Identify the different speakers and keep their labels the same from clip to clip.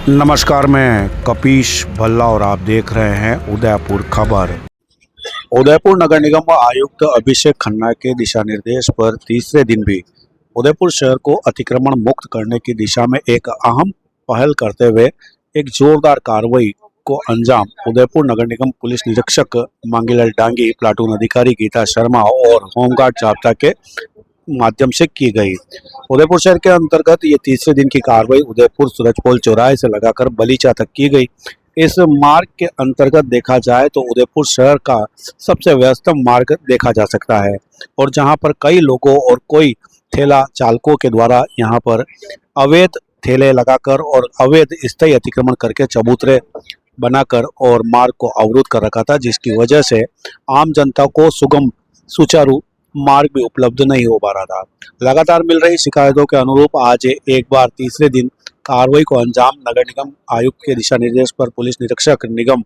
Speaker 1: नमस्कार, मैं कपीश भल्ला और आप देख रहे हैं उदयपुर खबर। उदयपुर नगर निगम आयुक्त अभिषेक खन्ना के दिशा निर्देश पर तीसरे दिन भी उदयपुर शहर को अतिक्रमण मुक्त करने की दिशा में एक अहम पहल करते हुए एक जोरदार कार्रवाई को अंजाम उदयपुर नगर निगम पुलिस निरीक्षक मांगीलाल डांगी, प्लाटून अधिकारी गीता शर्मा और होमगार्ड जाब्ता के माध्यम से की गई। उदयपुर शहर के अंतर्गत ये तीसरे दिन की कार्रवाई उदयपुर सूरजपोल चौराहे से लगाकर बलीचा तक की गई। इस मार्ग के अंतर्गत देखा जाए तो उदयपुर शहर का सबसे व्यस्तम मार्ग देखा जा सकता है और जहां पर कई लोगों और कोई ठेला चालकों के द्वारा यहां पर अवैध ठेले लगाकर और अवैध स्थायी अतिक्रमण करके चबूतरे बनाकर और मार्ग को अवरुद्ध कर रखा था, जिसकी वजह से आम जनता को सुगम सुचारू मार्ग भी उपलब्ध नहीं हो पा रहा था। लगातार मिल रही शिकायतों के अनुरूप आज एक बार तीसरे दिन कार्रवाई को अंजाम नगर निगम आयुक्त के दिशा निर्देश पर पुलिस निरीक्षक निगम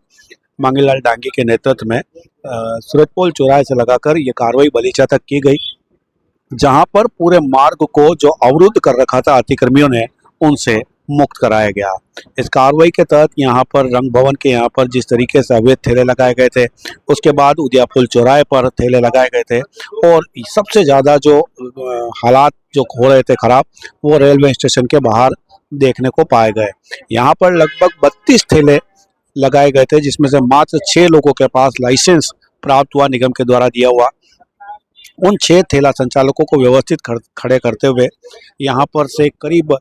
Speaker 1: मांगीलाल डांगी के नेतृत्व में सूरजपोल चौराहे से लगाकर ये कार्रवाई बलीचा तक की गई, जहां पर पूरे मार्ग को जो अवरुद्ध कर रखा था अतिक्रमियों ने, उनसे मुक्त कराया गया। इस कार्रवाई के तहत यहाँ पर रंग भवन के यहाँ पर जिस तरीके से अवैध ठेले लगाए गए थे, उसके बाद उदयपुर चौराहे पर ठेले लगाए गए थे और सबसे ज़्यादा जो हालात जो हो रहे थे खराब, वो रेलवे स्टेशन के बाहर देखने को पाए गए। यहाँ पर लगभग 32 ठेले लगाए गए थे, जिसमें से मात्र 6 लोगों के पास लाइसेंस प्राप्त हुआ निगम के द्वारा दिया हुआ। उन 6 ठेला संचालकों को व्यवस्थित खड़े करते हुए यहाँ पर से करीब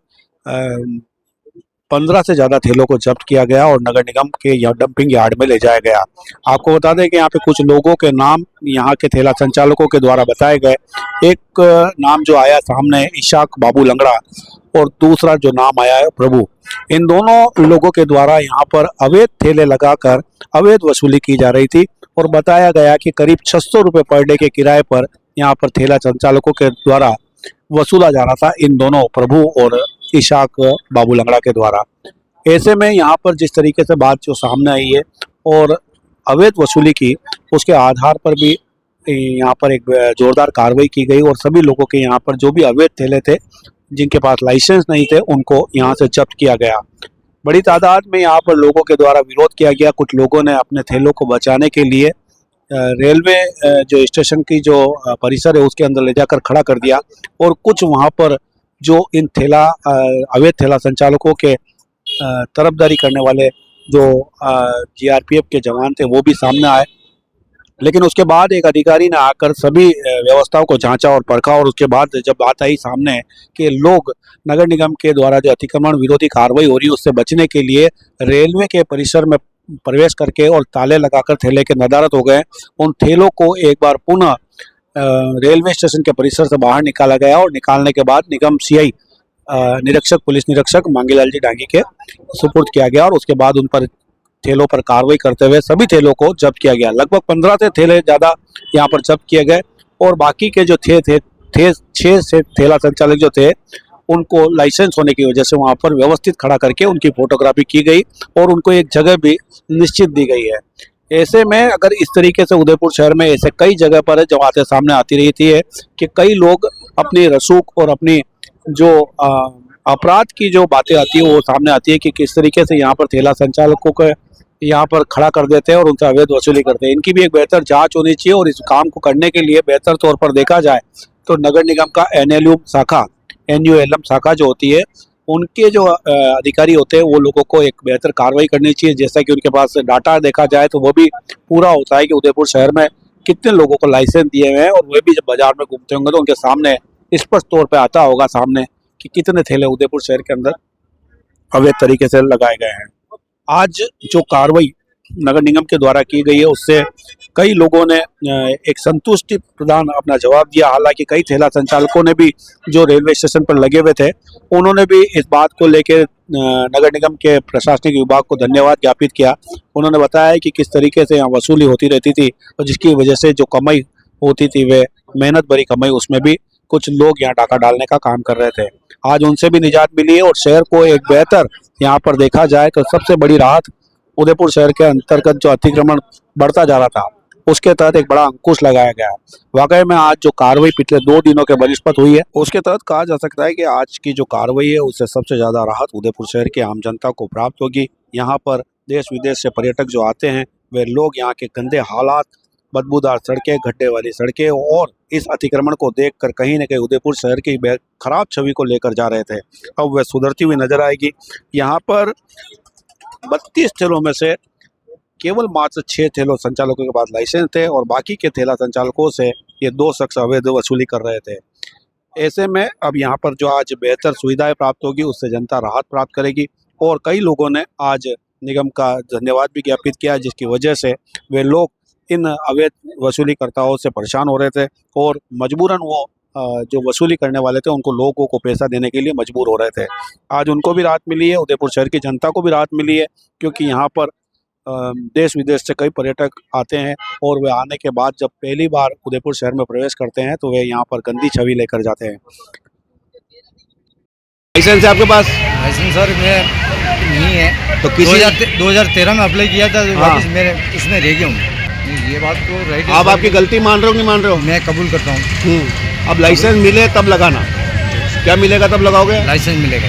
Speaker 1: 15 से ज़्यादा ठेलों को जब्त किया गया और नगर निगम के डंपिंग यार्ड में ले जाया गया। आपको बता दें कि यहाँ पे कुछ लोगों के नाम यहाँ के ठेला संचालकों के द्वारा बताए गए। एक नाम जो आया सामने इशाक बाबू लंगड़ा और दूसरा जो नाम आया है प्रभु। इन दोनों लोगों के द्वारा यहाँ पर अवैध ठेले लगाकर अवैध वसूली की जा रही थी और बताया गया कि करीब 600 रुपये पर डे के किराए पर यहाँ पर ठेला संचालकों के द्वारा वसूला जा रहा था, इन दोनों प्रभु और इशाक बाबू लंगड़ा के द्वारा। ऐसे में यहाँ पर जिस तरीके से बात जो सामने आई है और अवैध वसूली की, उसके आधार पर भी यहाँ पर एक जोरदार कार्रवाई की गई और सभी लोगों के यहाँ पर जो भी अवैध ठेले थे, जिनके पास लाइसेंस नहीं थे, उनको यहाँ से जब्त किया गया। बड़ी तादाद में यहाँ पर लोगों के द्वारा विरोध किया गया। कुछ लोगों ने अपने ठेलों को बचाने के लिए रेलवे जो स्टेशन की जो परिसर है उसके अंदर ले जाकर खड़ा कर दिया और कुछ वहाँ पर जो इन अवैध ठेला संचालकों के तरफदारी करने वाले जो जीआरपीएफ के जवान थे, वो भी सामने आए। लेकिन उसके बाद एक अधिकारी ने आकर सभी व्यवस्थाओं को जांचा और परखा और उसके बाद जब बात आई सामने कि लोग नगर निगम के द्वारा जो अतिक्रमण विरोधी कार्रवाई हो रही है उससे बचने के लिए रेलवे के परिसर में प्रवेश करके और ताले लगाकर ठेले के नदारत हो गए, उन ठेलों को एक बार पुनः रेलवे स्टेशन के परिसर से बाहर निकाला गया और निकालने के बाद निगम सीआई पुलिस निरीक्षक मांगीलाल जी डांगी के सुपुर्द किया गया और उसके बाद उन पर ठेलों पर कार्रवाई करते हुए सभी ठेलों को जब्त किया गया। लगभग 15 से ठेले ज़्यादा यहाँ पर जब्त किए गए और बाकी के जो थे 6 से ठेला संचालक जो थे, उनको लाइसेंस होने की वजह से वहाँ पर व्यवस्थित खड़ा करके उनकी फोटोग्राफी की गई और उनको एक जगह भी निश्चित दी गई है। ऐसे में अगर इस तरीके से उदयपुर शहर में ऐसे कई जगह पर जो बातें सामने आती रही थी है कि कई लोग अपनी रसूख और अपनी जो अपराध की जो बातें आती है वो सामने आती है कि किस तरीके से यहाँ पर ठेला संचालकों को यहाँ पर खड़ा कर देते हैं और उनसे अवैध वसूली करते हैं। इनकी भी एक बेहतर जांच होनी चाहिए और इस काम को करने के लिए बेहतर तौर पर देखा जाए तो नगर निगम का एनयूएलएम शाखा जो होती है, उनके जो अधिकारी होते हैं वो लोगों को एक बेहतर कार्रवाई करनी चाहिए। जैसा कि उनके पास डाटा देखा जाए तो वो भी पूरा होता है कि उदयपुर शहर में कितने लोगों को लाइसेंस दिए हुए हैं और वे भी जब बाजार में घूमते होंगे तो उनके सामने स्पष्ट तौर पे आता होगा सामने कि कितने ठेले उदयपुर शहर के अंदर अवैध तरीके से लगाए गए हैं। आज जो कार्रवाई नगर निगम के द्वारा की गई है उससे कई लोगों ने एक संतुष्टि प्रदान अपना जवाब दिया। हालांकि कई ठेला संचालकों ने भी जो रेलवे स्टेशन पर लगे हुए थे, उन्होंने भी इस बात को लेकर नगर निगम के प्रशासनिक विभाग को धन्यवाद ज्ञापित किया। उन्होंने बताया कि किस तरीके से यहाँ वसूली होती रहती थी और जिसकी वजह से जो कमाई होती थी वे मेहनत भरी कमाई, उसमें भी कुछ लोग यहाँ डाका डालने का काम कर रहे थे। आज उनसे भी निजात मिली है और शहर को एक बेहतर यहाँ पर देखा जाए तो सबसे बड़ी राहत उदयपुर शहर के अंतर्गत जो अतिक्रमण बढ़ता जा रहा था, उसके तहत एक बड़ा अंकुश लगाया गया है। वाकई में आज जो कार्रवाई पिछले 2 दिनों के बनिस्पत हुई है, उसके तहत कहा जा सकता है कि आज की जो कार्रवाई है उससे सबसे ज्यादा राहत उदयपुर शहर की आम जनता को प्राप्त होगी। यहाँ पर देश विदेश से पर्यटक जो आते हैं वे लोग यहाँ के गंदे हालात, बदबूदार सड़कें, गड्ढे वाली सड़कें और इस अतिक्रमण को देखकर कहीं न कहीं उदयपुर शहर की खराब छवि को लेकर जा रहे थे। अब वह सुधरती हुई नजर आएगी। यहाँ पर 32 ठेलों में से केवल मात्र 6 ठेलों संचालकों के पास लाइसेंस थे और बाकी के ठेला संचालकों से ये 2 शख्स अवैध वसूली कर रहे थे। ऐसे में अब यहाँ पर जो आज बेहतर सुविधाएं प्राप्त होगी उससे जनता राहत प्राप्त करेगी और कई लोगों ने आज निगम का धन्यवाद भी ज्ञापित किया, जिसकी वजह से वे लोग इन अवैध वसूलीकर्ताओं से परेशान हो रहे थे और मजबूरन वो जो वसूली करने वाले थे उनको लोगों को पैसा देने के लिए मजबूर हो रहे थे। आज उनको भी राहत मिली है, उदयपुर शहर की जनता को भी राहत मिली है, क्योंकि यहाँ पर देश विदेश से कई पर्यटक आते हैं और वे आने के बाद जब पहली बार उदयपुर शहर में प्रवेश करते हैं तो वे यहाँ पर गंदी छवि लेकर जाते हैं।
Speaker 2: लाइसेंस है आपके पास?
Speaker 3: लाइसेंस सर मैं नहीं है,
Speaker 2: तो किसी
Speaker 3: 2013 में अप्लाई किया था, वापस मेरे इसमें रह गया हूँ। ये बात तो राइट है।
Speaker 2: आप आपकी गलती मान रहे हो कि नहीं मान रहे हो?
Speaker 3: मैं कबूल करता हूँ।
Speaker 2: अब लाइसेंस मिले तब लगाना। क्या मिलेगा तब लगाओगे?
Speaker 3: लाइसेंस मिलेगा।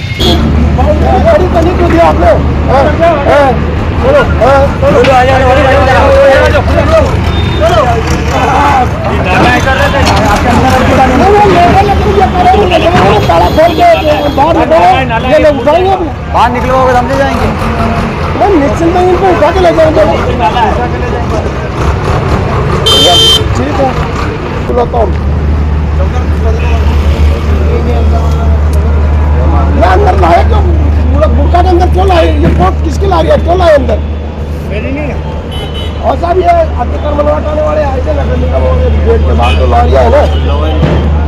Speaker 4: बाहर निकलोगे समझे जाएंगे। निश्चिंत इनको उठा के ले जाएंगे। ठीक है, बुलाता हूँ। अंदर लाए क्यों? बुर्का के अंदर क्यों लाए? ये कोट किसकी ला रही है? क्यों लाए अंदर? मेरी नहीं है। और साहब ये अतिक्रमण हटाने वाले आए थे नगर निगम गेट के बाहर तो लारियां है ना,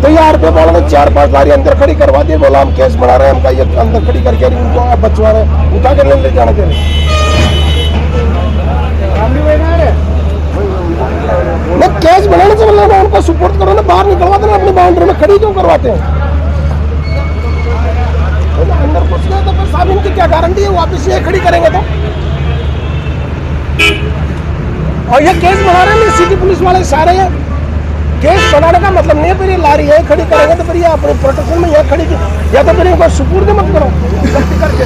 Speaker 4: तो यार पे बोला तो 4-5 लारी अंदर खड़ी करवा दी। बोला हम केस बना रहे हैं, हमका ये अंदर खड़ी करके उनको आप बचवा रहे हैं, उठा के ले जाने दे रहे। केस बनाने से मतलब उनको सपोर्ट करो ना, बाहर निकलवा देना, अपनी बाउंड्री में खड़ी क्यों करवाते हैं? अंदर कुछ नहीं तो फिर साहब इनकी क्या गारंटी है वापस ये खड़ी करेंगे तो? और ये केस बना रहे हैं सिटी पुलिस वाले सारे। केस बनाने का मतलब नहीं है फिर ये लारी है खड़ी करेंगे तो फिर ये अपने प्रोटेक्शन में यह खड़ी की, या तो फिर इनको सुपुर्द मत करो गलती करके।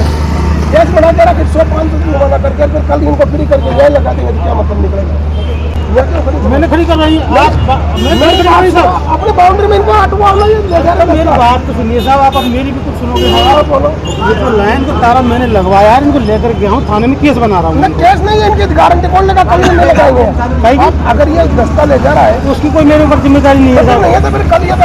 Speaker 4: केस बना के रखा 100-500 जुर्माना करके फिर कल इनको फ्री करके यह लगा देंगे तो क्या मतलब निकलेगा? मैंने खड़ी कर रही है अपने बाउंड्री में इनको हटवा लो। मेरी बात तो सुनिए साहब, आप अब मेरी भी कुछ सुनोगे। हाँ बोलो। ये तो लाइन को तारा मैंने लगवाया है, इनको लेकर गया हूँ थाने में, केस बना रहा हूँ। केस नहीं है, इनकी गारंटी कौन लेगा? कल नहीं लगाएंगे। अगर ये दस्ता ले जा रहा है तो उसकी कोई मेरे ऊपर जिम्मेदारी नहीं है। नहीं है तो फिर कल ये